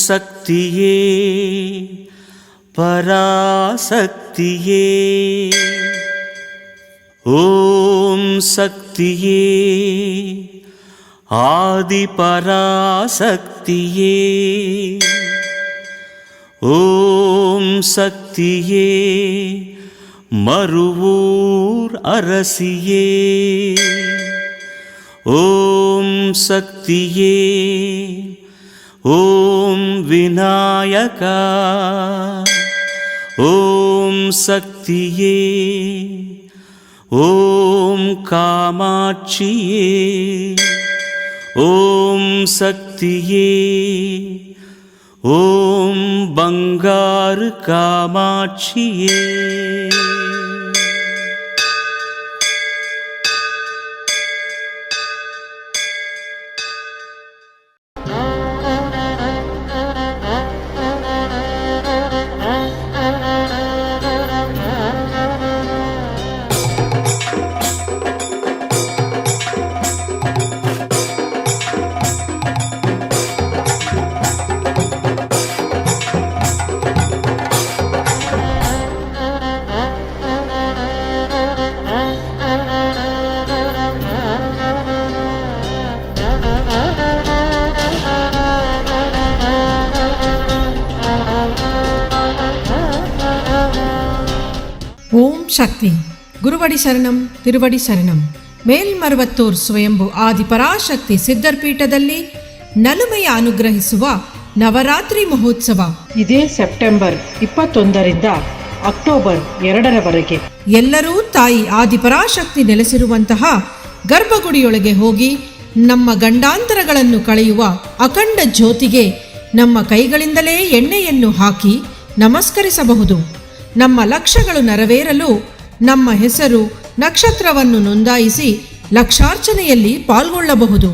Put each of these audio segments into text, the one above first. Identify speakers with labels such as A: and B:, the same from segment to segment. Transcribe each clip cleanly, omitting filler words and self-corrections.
A: ಶಕ್ತಿಯೇ ಪರಾಶಕ್ತಿಯೇ, ಓಂ ಶಕ್ತಿಯೇ ಆದಿಪರಾಶಕ್ತಿಯೇ, ಓಂ ಶಕ್ತಿಯೇ ಮರುವೂರ್ ಅರಸಿಯೇ, ಓಂ ಶಕ್ತಿಯೇ ಓಂ ವಿನಾಯಕ, ಓಂ ಶಕ್ತಿಯೇ ಓಂ ಕಾಮಾಕ್ಷಿಯೇ, ಓಂ ಶಕ್ತಿಯೇ ಓಂ ಬಂಗಾರು ಕಾಮಾಕ್ಷಿಯೇ.
B: ಓಂ ಶಕ್ತಿ. ಗುರುವಡಿ ಶರಣಂ, ತಿರುವಡಿ ಶರಣಂ. ಮೇಲ್ಮರುವತ್ತೂರ್ ಸ್ವಯಂಭು ಆದಿಪರಾಶಕ್ತಿ ಸಿದ್ಧರ್ಪೀಠದಲ್ಲಿ ನಲುಮೆಯ ಅನುಗ್ರಹಿಸುವ ನವರಾತ್ರಿ ಮಹೋತ್ಸವ
C: ಇದೇ ಸೆಪ್ಟೆಂಬರ್ 21ರಿಂದ ಅಕ್ಟೋಬರ್ 2ರವರೆಗೆ
B: ಎಲ್ಲರೂ ತಾಯಿ ಆದಿಪರಾಶಕ್ತಿ ನೆಲೆಸಿರುವಂತಹ ಗರ್ಭಗುಡಿಯೊಳಗೆ ಹೋಗಿ ನಮ್ಮ ಗಂಡಾಂತರಗಳನ್ನು ಕಳೆಯುವ ಅಖಂಡ ಜ್ಯೋತಿಗೆ ನಮ್ಮ ಕೈಗಳಿಂದಲೇ ಎಣ್ಣೆಯನ್ನು ಹಾಕಿ ನಮಸ್ಕರಿಸಬಹುದು. ನಮ್ಮ ಲಕ್ಷ್ಯಗಳು ನೆರವೇರಲು ನಮ್ಮ ಹೆಸರು ನಕ್ಷತ್ರವನ್ನು ನೋಂದಾಯಿಸಿ ಲಕ್ಷಾರ್ಚನೆಯಲ್ಲಿ ಪಾಲ್ಗೊಳ್ಳಬಹುದು.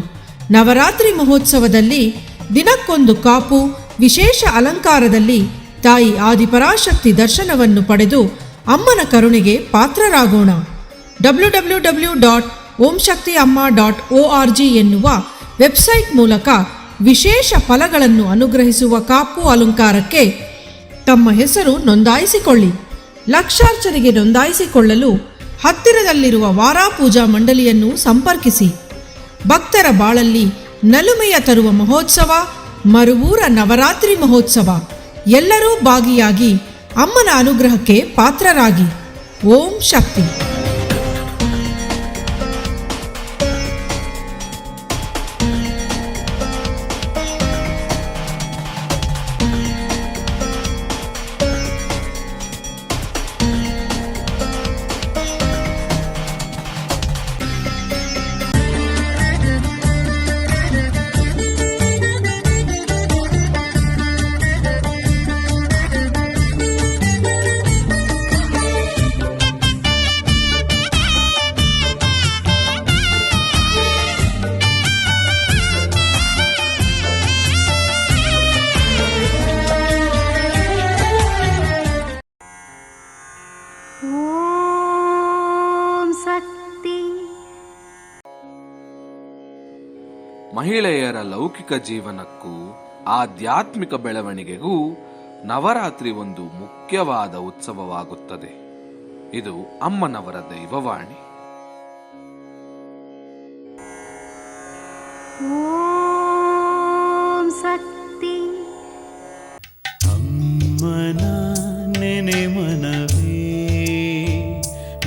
B: ನವರಾತ್ರಿ ಮಹೋತ್ಸವದಲ್ಲಿ ದಿನಕ್ಕೊಂದು ಕಾಪು ವಿಶೇಷ ಅಲಂಕಾರದಲ್ಲಿ ತಾಯಿ ಆದಿಪರಾಶಕ್ತಿ ದರ್ಶನವನ್ನು ಪಡೆದು ಅಮ್ಮನ ಕರುಣೆಗೆ ಪಾತ್ರರಾಗೋಣ. www.omshaktiamma.org ಎನ್ನುವ ವೆಬ್ಸೈಟ್ ಮೂಲಕ ವಿಶೇಷ ಫಲಗಳನ್ನು ಅನುಗ್ರಹಿಸುವ ಕಾಪು ಅಲಂಕಾರಕ್ಕೆ ತಮ್ಮ ಹೆಸರು ನೋಂದಾಯಿಸಿಕೊಳ್ಳಿ. ಲಕ್ಷಾರ್ಚನೆಗೆ ನೋಂದಾಯಿಸಿಕೊಳ್ಳಲು ಹತ್ತಿರದಲ್ಲಿರುವ ವಾರಾಪೂಜಾ ಮಂಡಳಿಯನ್ನು ಸಂಪರ್ಕಿಸಿ. ಭಕ್ತರ ಬಾಳಲ್ಲಿ ನಲುಮೆಯ ತರುವ ಮಹೋತ್ಸವ, ಮರುವೂರ ನವರಾತ್ರಿ ಮಹೋತ್ಸವ. ಎಲ್ಲರೂ ಭಾಗಿಯಾಗಿ ಅಮ್ಮನ ಅನುಗ್ರಹಕ್ಕೆ ಪಾತ್ರರಾಗಿ. ಓಂ ಶಕ್ತಿ.
D: ಮಹಿಳೆಯರ ಲೌಕಿಕ ಜೀವನಕ್ಕೂ ಆಧ್ಯಾತ್ಮಿಕ ಬೆಳವಣಿಗೆಗೂ ನವರಾತ್ರಿ ಒಂದು ಮುಖ್ಯವಾದ ಉತ್ಸವವಾಗುತ್ತದೆ. ಇದು ಅಮ್ಮನವರ ದೈವವಾಣಿ.
E: ಓಂ ಶಕ್ತಿ.
A: ಅಮ್ಮನ ನೆನೆ ಮನವೇ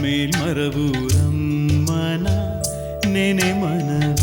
A: ಮೇಲ್ಮರವೂರಮ್ಮನ ನೆನೆ ಮನವೇ